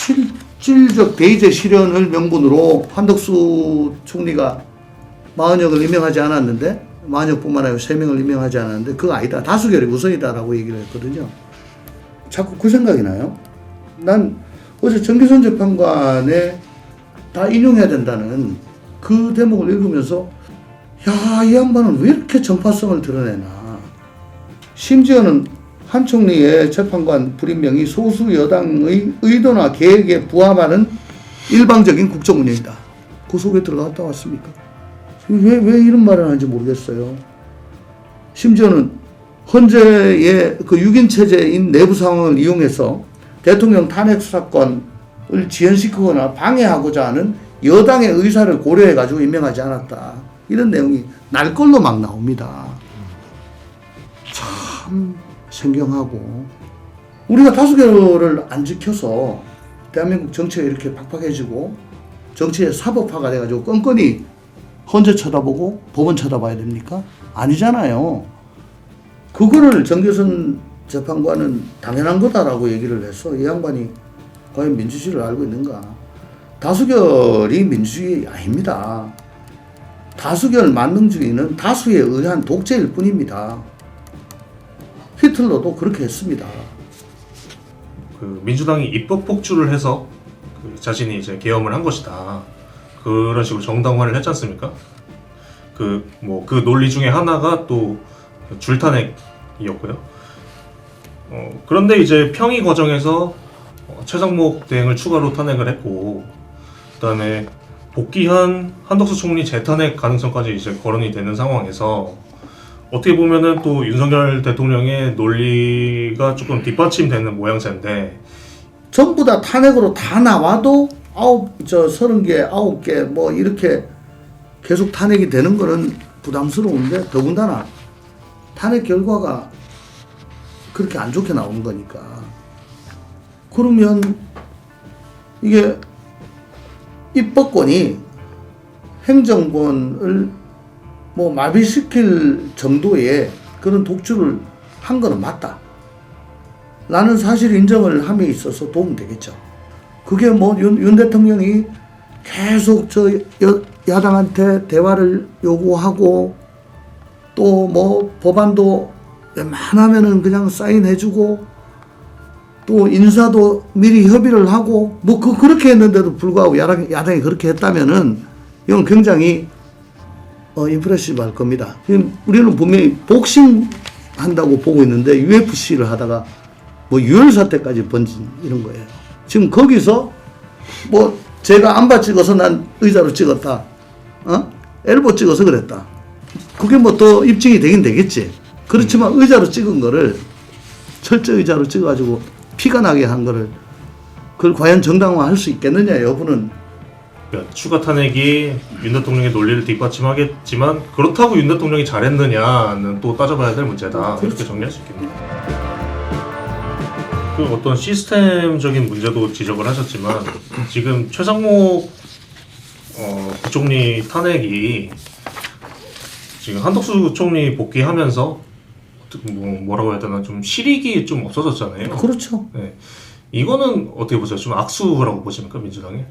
실질적 대의제 실현을 명분으로 한덕수 총리가 40역을 임명하지 않았는데, 40역뿐만 아니라 3명을 임명하지 않았는데 그거 아니다. 다수결이 우선이다라고 얘기를 했거든요. 자꾸 그 생각이 나요. 난 어제 정기선 재판관에 다 인용해야 된다는 그 대목을 읽으면서 야, 이 양반은 왜 이렇게 정파성을 드러내나. 심지어는 한 총리의 재판관 불임명이 소수 여당의 의도나 계획에 부합하는 일방적인 국정 운영이다. 그 속에 들어갔다 왔습니까? 왜 이런 말을 하는지 모르겠어요. 심지어는 헌재의 그 6인 체제인 내부 상황을 이용해서 대통령 탄핵 사건을 지연시키거나 방해하고자 하는 여당의 의사를 고려해가지고 임명하지 않았다. 이런 내용이 날걸로 막 나옵니다. 참 생경하고, 우리가 다수결을 안 지켜서 대한민국 정치가 이렇게 팍팍해지고 정치의 사법화가 돼가지고 건건이 헌재 쳐다보고 법원 쳐다봐야 됩니까? 아니잖아요. 그거를 정교선 재판관은 당연한 거다라고 얘기를 해서 이 양반이 과연 민주주의를 알고 있는가? 다수결이 민주주의 아닙니다. 다수결 만능주의는 다수에 의한 독재일 뿐입니다. 히틀러도 그렇게 했습니다. 그 민주당이 입법 폭주를 해서 그 자신이 이제 계엄을 한 것이다. 그런 식으로 정당화를 했지 않습니까? 그 논리 중에 하나가 또 줄탄핵이었고요. 그런데 이제 평의 과정에서 최상목 대행을 추가로 탄핵을 했고, 그다음에 복귀한 한덕수 총리 재탄핵 가능성까지 이제 거론이 되는 상황에서 어떻게 보면은 또 윤석열 대통령의 논리가 조금 뒷받침되는 모양새인데, 전부 다 탄핵으로 다 나와도 30개, 9개 뭐 이렇게 계속 탄핵이 되는 거는 부담스러운데, 더군다나 탄핵 결과가 그렇게 안 좋게 나온 거니까. 그러면 이게 입법권이 행정권을 뭐 마비시킬 정도의 그런 독주를 한 거는 맞다 라는 사실 인정을 함에 있어서 도움 되겠죠. 그게 뭐 윤 대통령이 계속 야당한테 대화를 요구하고 또 뭐 법안도 웬만하면은 그냥 사인해주고 또 인사도 미리 협의를 하고 뭐 그렇게 했는데도 불구하고 야당이 그렇게 했다면은 이건 굉장히 임프레시브할 겁니다. 우리는 분명히 복싱한다고 보고 있는데 UFC를 하다가 뭐 유혈 사태까지 번진 이런 거예요. 지금 거기서 뭐 제가 안바 찍어서 난 의자로 찍었다. 엘보 찍어서 그랬다. 그게 뭐 더 입증이 되긴 되겠지. 그렇지만 의자로 찍은 거를 철저 의자로 찍어가지고 피가 나게 한 거를 그걸 과연 정당화할 수 있겠느냐 여부는. 그러니까 추가 탄핵이 윤 대통령의 논리를 뒷받침하겠지만 그렇다고 윤 대통령이 잘했느냐는 또 따져봐야 될 문제다. 그렇죠. 이렇게 정리할 수 있겠네요. 그 어떤 시스템적인 문제도 지적을 하셨지만 지금 최상목 부총리 탄핵이 지금 한덕수 총리 복귀하면서 뭐라고 해야 되나 좀 실익이 좀 없어졌잖아요. 그렇죠. 네. 이거는 어떻게 보세요? 좀 악수라고 보십니까 민주당이?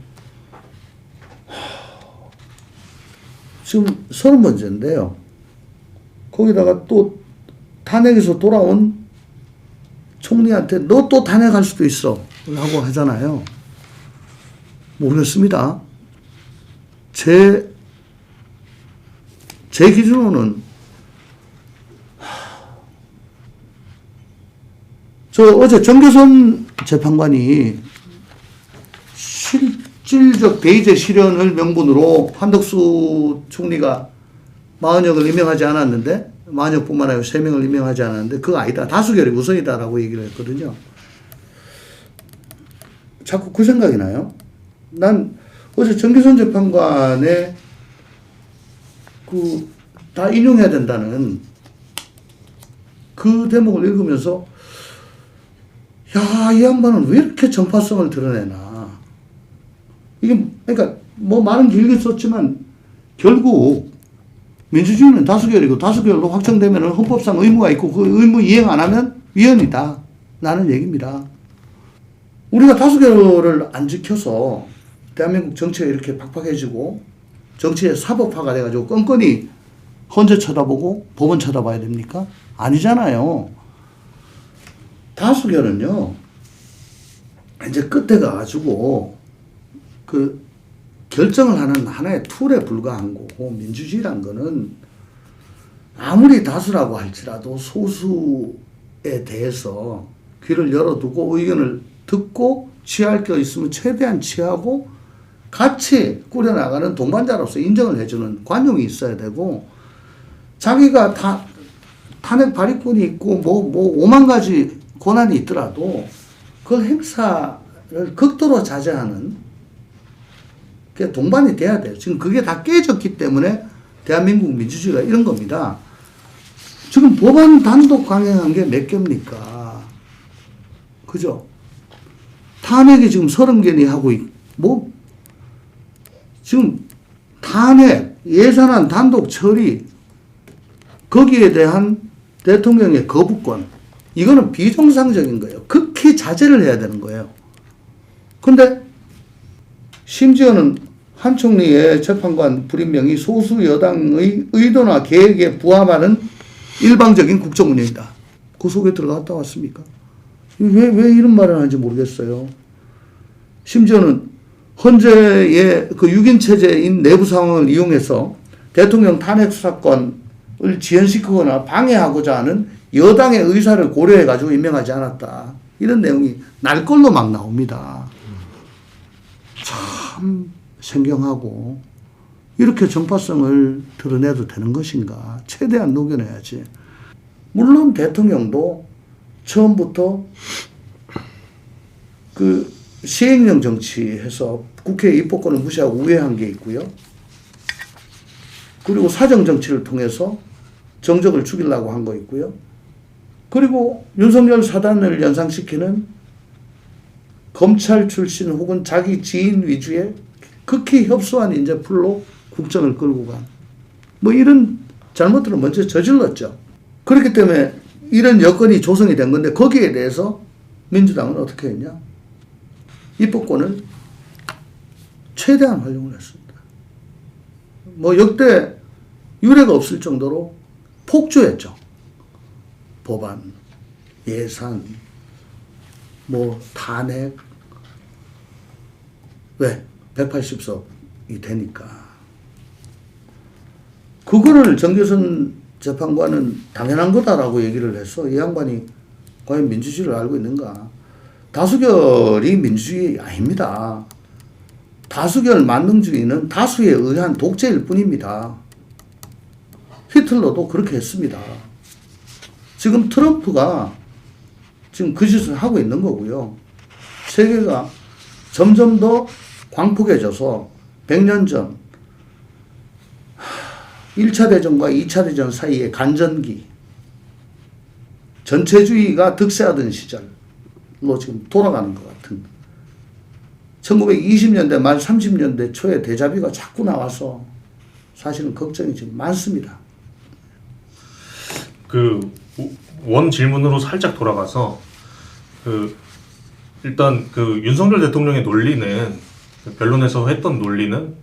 지금 30번째인데요. 거기다가 또 탄핵에서 돌아온 총리한테 너 또 탄핵할 수도 있어 라고 하잖아요. 모르겠습니다. 제 기준으로는 어제 정교선 재판관이 실질적 대의제 실현을 명분으로 한덕수 총리가 40역을 임명하지 않았는데 40역뿐만 아니라 3명을 임명하지 않았는데 그거 아니다. 다수결이 우선이다라고 얘기를 했거든요. 자꾸 그 생각이 나요. 난 어제 정기선 재판관에 다 인용해야 된다는 그 대목을 읽으면서 야, 이 양반은 왜 이렇게 정파성을 드러내나. 이게 그러니까 뭐 말은 길게 썼지만 결국 민주주의는 다수결이고 다수결로 확정되면 헌법상 의무가 있고 그 의무 이행 안 하면 위헌이다 라는 얘기입니다. 우리가 다수결을 안 지켜서 대한민국 정치가 이렇게 팍팍해지고 정치의 사법화가 돼가지고 건건이 헌재 쳐다보고 법원 쳐다봐야 됩니까? 아니잖아요. 다수결은요, 이제 끝에 가가지고 그 결정을 하는 하나의 툴에 불과한 거고, 민주주의란 거는 아무리 다수라고 할지라도 소수에 대해서 귀를 열어두고 의견을 듣고 취할 게 있으면 최대한 취하고 같이 꾸려나가는 동반자로서 인정을 해주는 관용이 있어야 되고, 자기가 탄핵 발의권이 있고 뭐 5만 가지 권한이 있더라도 그걸 행사를 극도로 자제하는 게 동반이 돼야 돼요. 지금 그게 다 깨졌기 때문에 대한민국 민주주의가 이런 겁니다. 지금 법안 단독 강행한 게 몇 개입니까? 그죠? 탄핵이 지금 30개니 하고 지금 탄핵, 예산안 단독 처리, 거기에 대한 대통령의 거부권, 이거는 비정상적인 거예요. 극히 자제를 해야 되는 거예요. 근데 심지어는 한 총리의 재판관 불임명이 소수 여당의 의도나 계획에 부합하는 일방적인 국정운영이다. 그 속에 들어갔다 왔습니까? 왜 이런 말을 하는지 모르겠어요. 심지어는 헌재의 그 6인 체제인 내부 상황을 이용해서 대통령 탄핵 사건을 지연시키거나 방해하고자 하는 여당의 의사를 고려해가지고 임명하지 않았다. 이런 내용이 날걸로 막 나옵니다. 참 생경하고, 이렇게 정파성을 드러내도 되는 것인가? 최대한 녹여내야지. 물론 대통령도 처음부터 그 시행령 정치해서 국회 입법권을 무시하고 우회한 게 있고요. 그리고 사정 정치를 통해서 정적을 죽이려고 한 거 있고요. 그리고 윤석열 사단을 연상시키는 검찰 출신 혹은 자기 지인 위주의 극히 협소한 인재풀로 국정을 끌고 간, 뭐 이런 잘못들을 먼저 저질렀죠. 그렇기 때문에 이런 여건이 조성이 된 건데, 거기에 대해서 민주당은 어떻게 했냐? 입법권을 최대한 활용을 했습니다. 뭐 역대 유례가 없을 정도로 폭주했죠. 법안, 예산, 뭐 탄핵. 왜? 180석이 되니까. 그거를 정교선 재판관은 당연한 거다라고 얘기를 해서 이 양반이 과연 민주주의를 알고 있는가? 다수결이 민주주의 아닙니다. 다수결 만능주의는 다수에 의한 독재일 뿐입니다. 히틀러도 그렇게 했습니다. 지금 트럼프가 지금 그 짓을 하고 있는 거고요. 세계가 점점 더 광폭해져서 100년 전 1차 대전과 2차 대전 사이의 간전기, 전체주의가 득세하던 시절로 지금 돌아가는 것 같은, 1920년대 말 30년대 초에 데자뷰가 자꾸 나와서 사실은 걱정이 지금 많습니다. 그 원 질문으로 살짝 돌아가서 일단 그 윤석열 대통령의 논리는, 변론에서 했던 논리는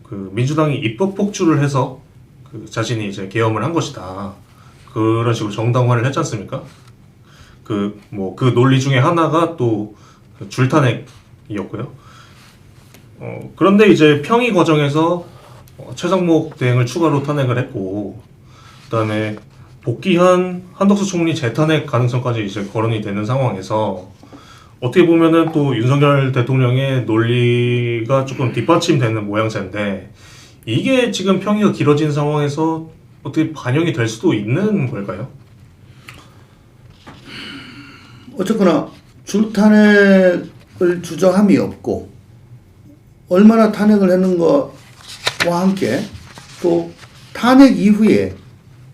그 민주당이 입법 폭주를 해서 그 자신이 이제 계엄을 한 것이다, 그런 식으로 정당화를 했지 않습니까? 그 논리 중에 하나가 또 줄탄핵이었고요. 그런데 이제 평의 과정에서 최상목 대행을 추가로 탄핵을 했고, 그다음에 복귀한 한덕수 총리 재탄핵 가능성까지 이제 거론이 되는 상황에서 어떻게 보면은 또 윤석열 대통령의 논리가 조금 뒷받침되는 모양새인데, 이게 지금 평의가 길어진 상황에서 어떻게 반영이 될 수도 있는 걸까요? 어쨌거나 줄탄핵을 주저함이 없고, 얼마나 탄핵을 했는가와 함께 또 탄핵 이후에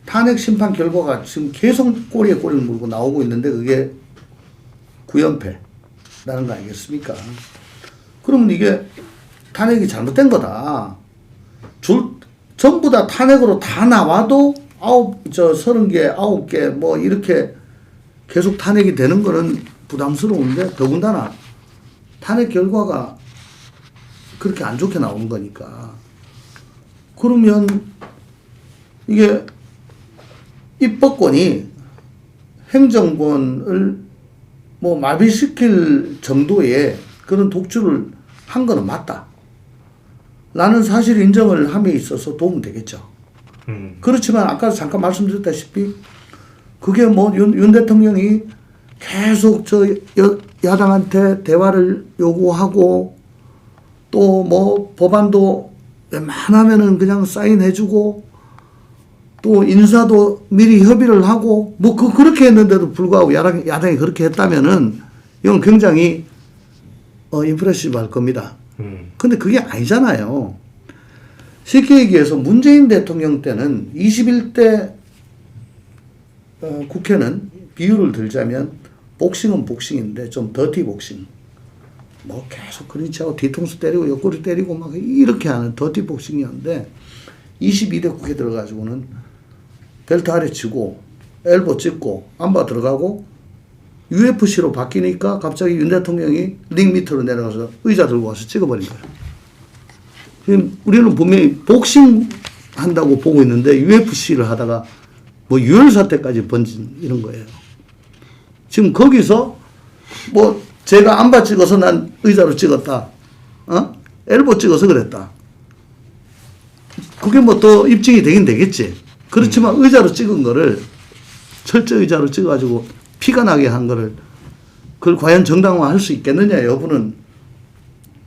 탄핵 심판 결과가 지금 계속 꼬리에 꼬리를 물고 나오고 있는데, 그게 구연패라는 거 아니겠습니까? 그러면 이게 탄핵이 잘못된 거다. 전부 다 탄핵으로 다 나와도 30개, 9개 뭐 이렇게 계속 탄핵이 되는 거는 부담스러운데, 더군다나 탄핵 결과가 그렇게 안 좋게 나온 거니까. 그러면 이게 입법권이 행정권을 뭐 마비시킬 정도의 그런 독주를 한 거는 맞다. 라는 사실 인정을 함에 있어서 도움 되겠죠. 그렇지만 아까 잠깐 말씀드렸다시피 그게 뭐 윤 대통령이 계속 야당한테 대화를 요구하고 또 뭐 법안도 웬만하면은 그냥 사인해주고 또 인사도 미리 협의를 하고 뭐 그렇게 했는데도 불구하고 야당이 그렇게 했다면은 이건 굉장히 임프레시브할 겁니다. 근데 그게 아니잖아요. 쉽게 얘기해서 문재인 대통령 때는 21대 국회는 비유를 들자면 복싱은 복싱인데 좀 더티 복싱. 뭐 계속 그린치하고 뒤통수 때리고 옆구리 때리고 막 이렇게 하는 더티 복싱이었는데 22대 국회 들어가지고는 벨트 아래 치고 엘보 찍고 안바 들어가고 UFC로 바뀌니까 갑자기 윤 대통령이 링 밑으로 내려가서 의자 들고 와서 찍어버린 거예요. 지금 우리는 분명히 복싱 한다고 보고 있는데 UFC를 하다가 뭐 유혈 사태까지 번진 이런 거예요. 지금 거기서 뭐 제가 안바 찍어서 난 의자로 찍었다. 엘보 찍어서 그랬다. 그게 뭐 또 입증이 되긴 되겠지. 그렇지만 의자로 찍은 거를 철저 의자로 찍어가지고 피가 나게 한 거를 그걸 과연 정당화할 수 있겠느냐 여부는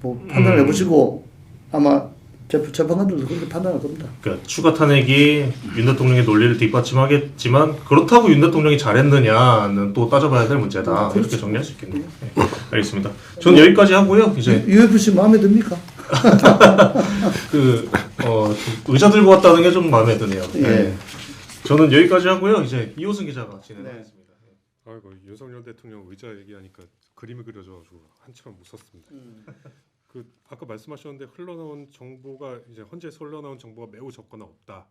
뭐 판단을 해보시고 아마 재판관들도 그렇게 판단할 겁니다. 그러니까 추가 탄핵이 윤 대통령의 논리를 뒷받침하겠지만 그렇다고 윤 대통령이 잘했느냐는 또 따져봐야 될 문제다. 그렇죠. 이렇게 정리할 수 있겠네요. 네. 알겠습니다. 저는 여기까지 하고요. 이제 UFC 마음에 듭니까? 의자 들고 왔다는 게 좀 마음에 드네요. 예. 네. 저는 여기까지 하고요. 이제 이호승 기자가 진행하겠습니다. 아이고 윤석열 대통령 의자 얘기하니까 그림이 그려져가지고 한치만 못 썼습니다. 그 아까 말씀하셨는데 흘러나온 정보가 이제 헌재에서 흘러나온 정보가 매우 적거나 없다.